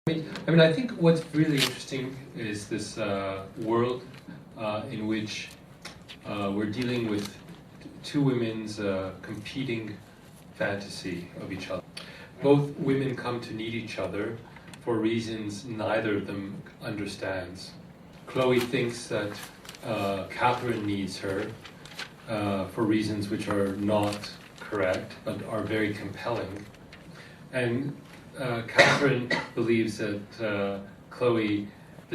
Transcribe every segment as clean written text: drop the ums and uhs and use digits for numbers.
I think what's really interesting is this world in which we're dealing with two women's competing fantasy of each other. Both women come to need each other for reasons neither of them understands. Chloe thinks that Catherine needs her for reasons which are not correct, but are very compelling. And Catherine believes that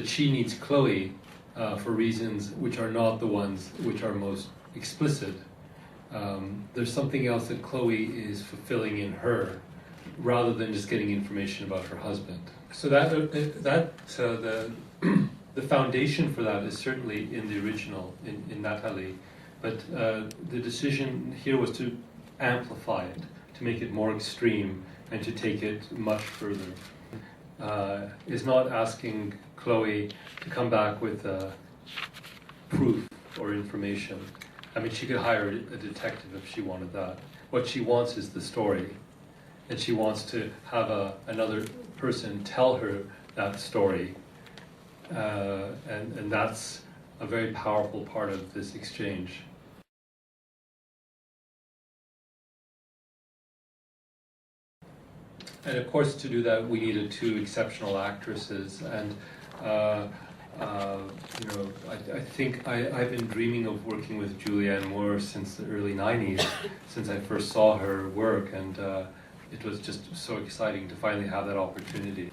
she needs Chloe for reasons which are not the ones which are most explicit. There's something else that Chloe is fulfilling in her, rather than just getting information about her husband. So the foundation for that is certainly in the original, in Natalie, but the decision here was to amplify it, to make it more extreme, and to take it much further. Is not asking Chloe to come back with proof or information. She could hire a detective if she wanted that. What she wants is the story, and she wants to have another person tell her that story, and that's a very powerful part of this exchange. And of course, to do that, we needed two exceptional actresses. And I think I've been dreaming of working with Julianne Moore since the early '90s, since I first saw her work, and it was just so exciting to finally have that opportunity.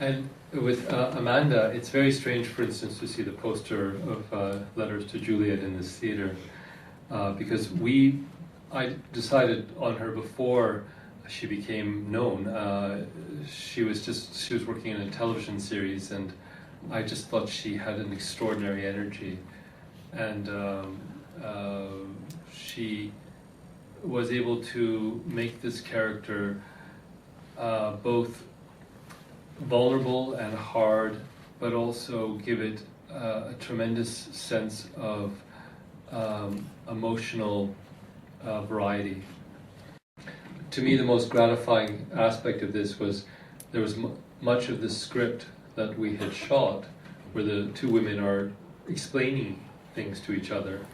And with Amanda, it's very strange, for instance, to see the poster of Letters to Juliet in this theater, because I decided on her before she became known. She was working in a television series, and I just thought she had an extraordinary energy, and she was able to make this character both vulnerable and hard, but also give it a tremendous sense of emotional variety. To me, the most gratifying aspect of this was there was much of the script that we had shot where the two women are explaining things to each other,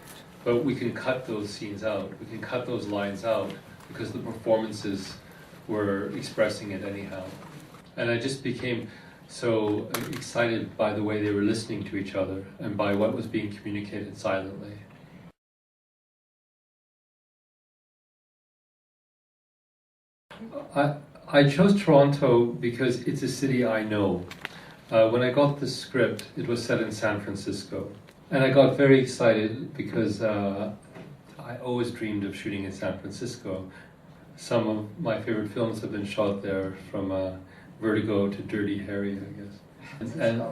but we can cut those scenes out, we can cut those lines out, because the performances were expressing it anyhow. And I just became so excited by the way they were listening to each other and by what was being communicated silently. I chose Toronto because it's a city I know. When I got the script, it was set in San Francisco. And I got very excited because I always dreamed of shooting in San Francisco. Some of my favorite films have been shot there, from Vertigo to Dirty Harry, I guess, and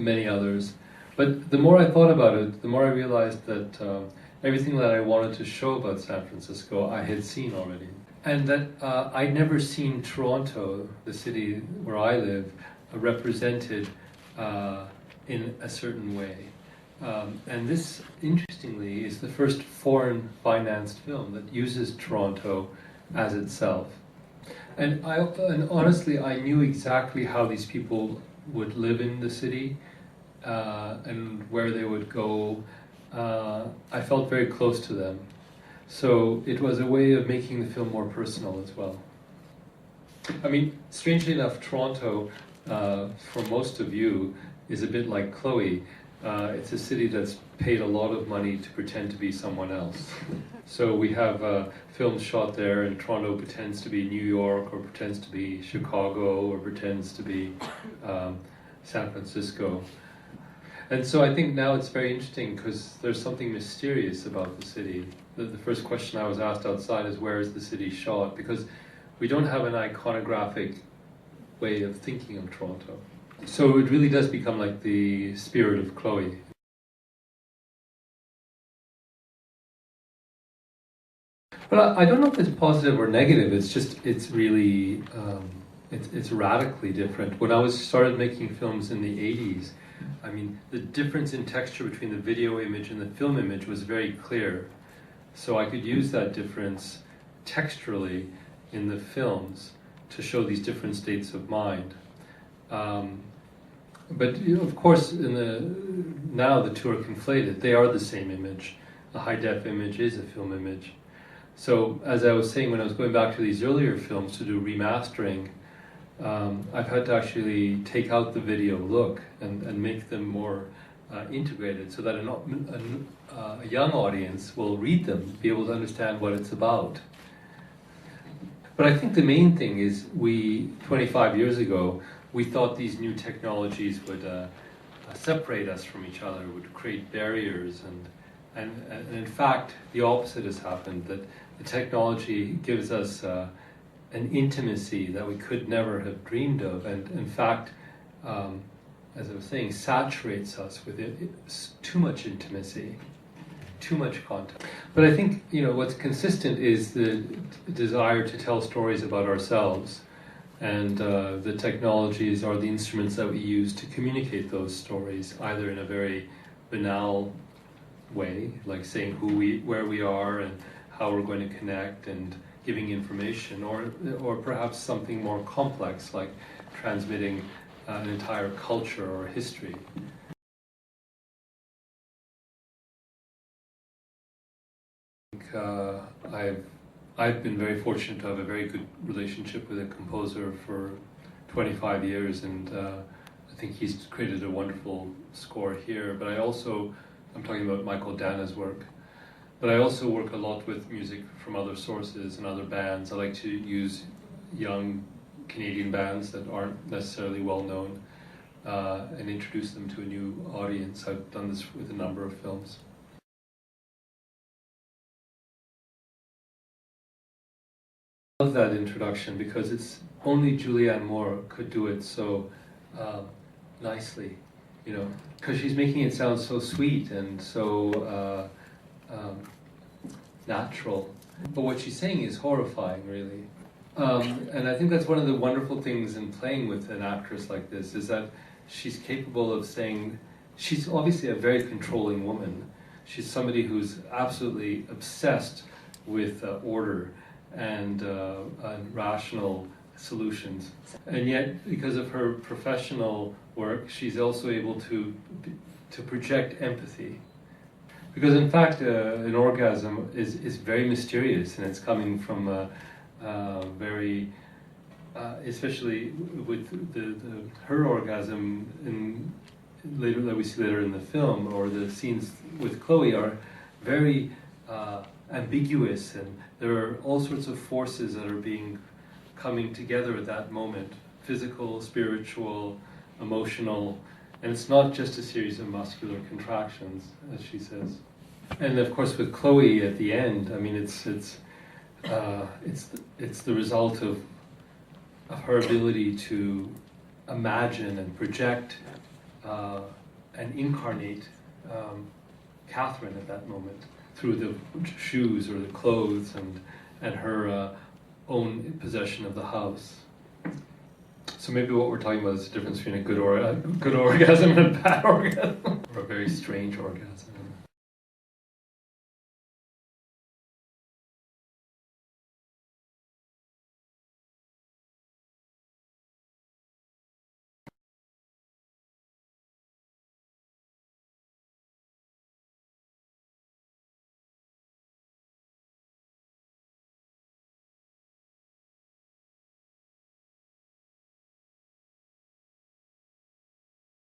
many others. But the more I thought about it, the more I realized that everything that I wanted to show about San Francisco, I had seen already. And that I'd never seen Toronto, the city where I live, represented in a certain way. And this, interestingly, is the first foreign-financed film that uses Toronto as itself. And honestly, I knew exactly how these people would live in the city and where they would go. I felt very close to them. So it was a way of making the film more personal as well. Strangely enough, Toronto, for most of you, is a bit like Chloe. It's a city that's paid a lot of money to pretend to be someone else. So we have films shot there, and Toronto pretends to be New York, or pretends to be Chicago, or pretends to be San Francisco. And so I think now it's very interesting because there's something mysterious about the city. The first question I was asked outside is, where is the city shot? Because we don't have an iconographic way of thinking of Toronto. So it really does become like the spirit of Chloe. But I don't know if it's positive or negative. It's really, it's radically different. When I started making films in the 80s, the difference in texture between the video image and the film image was very clear. So I could use that difference texturally in the films to show these different states of mind. But of course, now the two are conflated. They are the same image. A high-def image is a film image. So, as I was saying, when I was going back to these earlier films to do remastering, I've had to actually take out the video look and make them more integrated, so that a young audience will read them, be able to understand what it's about. But I think the main thing is 25 years ago, we thought these new technologies would separate us from each other, would create barriers, and in fact, the opposite has happened, that the technology gives us an intimacy that we could never have dreamed of, and in fact, as I was saying, saturates us with too much intimacy, too much content. But I think, what's consistent is the desire to tell stories about ourselves, and the technologies are the instruments that we use to communicate those stories, either in a very banal way, like saying where we are and how we're going to connect and giving information, or perhaps something more complex, like transmitting an entire culture or history. I've been very fortunate to have a very good relationship with a composer for 25 years, and I think he's created a wonderful score here. But I'm talking about Michael Dana's work, but I also work a lot with music from other sources and other bands. I like to use young Canadian bands that aren't necessarily well known and introduce them to a new audience. I've done this with a number of films. I love that introduction because it's only Julianne Moore could do it so nicely, because she's making it sound so sweet and so natural. But what she's saying is horrifying, really. And I think that's one of the wonderful things in playing with an actress like this, is that she's capable of saying, she's obviously a very controlling woman. She's somebody who's absolutely obsessed with order and rational solutions. And yet, because of her professional work, she's also able to project empathy. Because in fact, an orgasm is very mysterious, and it's coming from very, especially with her orgasm that we see later in the film, or the scenes with Chloe, are very ambiguous, and there are all sorts of forces that are coming together at that moment: physical, spiritual, emotional, and it's not just a series of muscular contractions, as she says. And of course, with Chloe at the end, I mean, it's the result of her ability to imagine and project and incarnate Catherine at that moment through the shoes or the clothes and her own possession of the house. So maybe what we're talking about is the difference between a good orgasm and a bad orgasm, or a very strange orgasm.